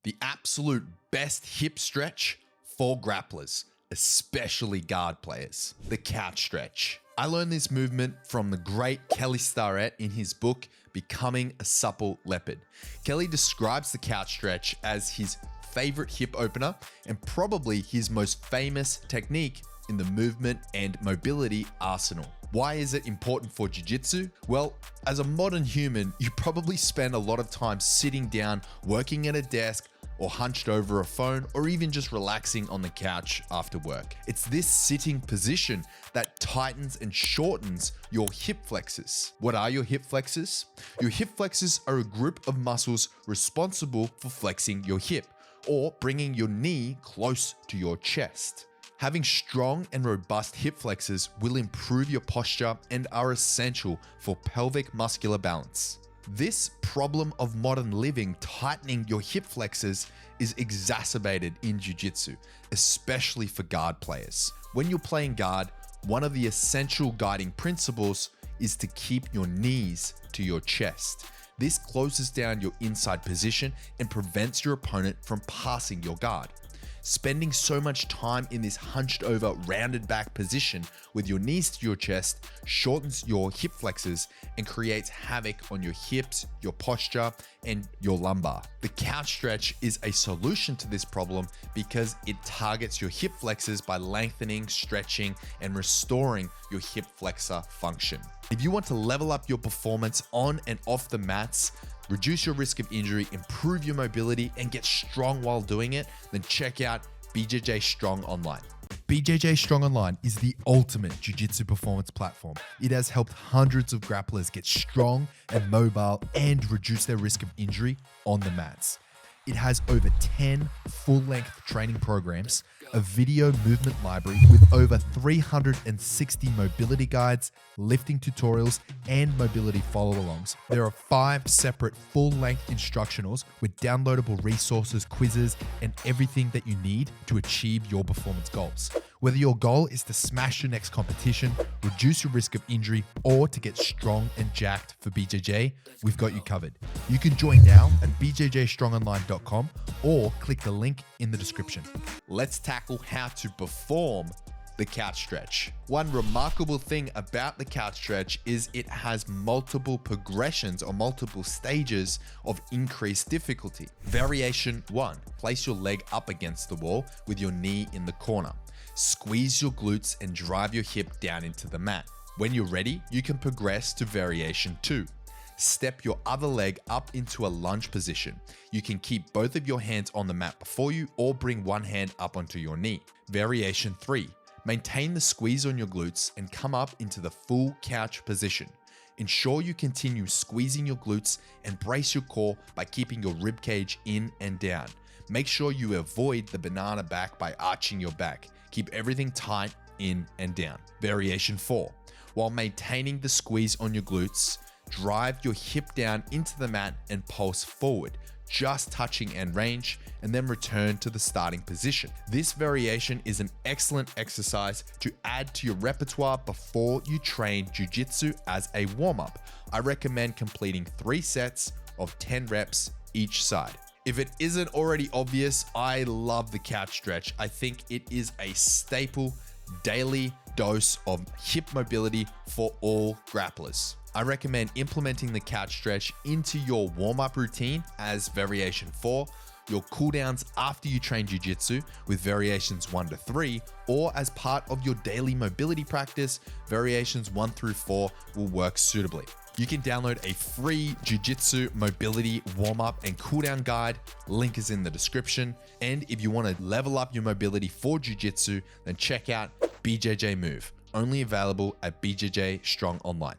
The absolute best hip stretch for grapplers, especially guard players, the couch stretch. I learned this movement from the great Starrett in his book, Becoming a Supple Leopard. Kelly describes the couch stretch as his favorite hip opener and probably his most famous technique in the movement and mobility arsenal. Why is it important for jiu-jitsu? Well, as a modern human, you probably spend a lot of time sitting down, working at a desk, or hunched over a phone, or even just relaxing on the couch after work. It's this sitting position that tightens and shortens your hip flexors. What are your hip flexors? Your hip flexors are a group of muscles responsible for flexing your hip, or bringing your knee close to your chest. Having strong and robust hip flexors will improve your posture and are essential for pelvic muscular balance. This problem of modern living tightening your hip flexors is exacerbated in jiu-jitsu, especially for guard players. When you're playing guard, one of the essential guiding principles is to keep your knees to your chest. This closes down your inside position and prevents your opponent from passing your guard. Spending so much time in this hunched over, rounded back position with your knees to your chest shortens your hip flexors and creates havoc on your hips, your posture, and your lumbar. The couch stretch is a solution to this problem because it targets your hip flexors by lengthening, stretching, and restoring your hip flexor function. If you want to level up your performance on and off the mats, reduce your risk of injury, improve your mobility, and get strong while doing it, then check out BJJ Strong Online. BJJ Strong Online is the ultimate jiu-jitsu performance platform. It has helped hundreds of grapplers get strong and mobile and reduce their risk of injury on the mats. It has over 10 full-length training programs, a video movement library with over 360 mobility guides, lifting tutorials, and mobility follow-alongs. There are 5 separate full-length instructionals with downloadable resources, quizzes, and everything that you need to achieve your performance goals. Whether your goal is to smash your next competition, reduce your risk of injury, or to get strong and jacked for BJJ, we've got you covered. You can join now at bjjstrongonline.com or click the link in the description. Let's tackle how to perform the couch stretch. One remarkable thing about the couch stretch is it has multiple progressions or multiple stages of increased difficulty. Variation 1, place your leg up against the wall with your knee in the corner. Squeeze your glutes and drive your hip down into the mat. When you're ready, you can progress to variation 2. Step your other leg up into a lunge position. You can keep both of your hands on the mat before you or bring one hand up onto your knee. Variation 3. Maintain the squeeze on your glutes and come up into the full couch position. Ensure you continue squeezing your glutes and brace your core by keeping your rib cage in and down. Make sure you avoid the banana back by arching your back. Keep everything tight in and down. Variation 4. While maintaining the squeeze on your glutes, drive your hip down into the mat and pulse forward, just touching end range, and then return to the starting position. This variation is an excellent exercise to add to your repertoire before you train jiu-jitsu as a warm-up. I recommend completing 3 sets of 10 reps each side. If it isn't already obvious, I love the couch stretch. I think it is a staple daily dose of hip mobility for all grapplers. I recommend implementing the couch stretch into your warm-up routine as variation 4, your cooldowns after you train jiu-jitsu with variations 1 to 3, or as part of your daily mobility practice, variations 1 through 4 will work suitably. You can download a free jiu-jitsu mobility warm-up and cooldown guide. Link is in the description. And if you want to level up your mobility for jiu-jitsu, then check out BJJ Move, only available at BJJ Strong Online.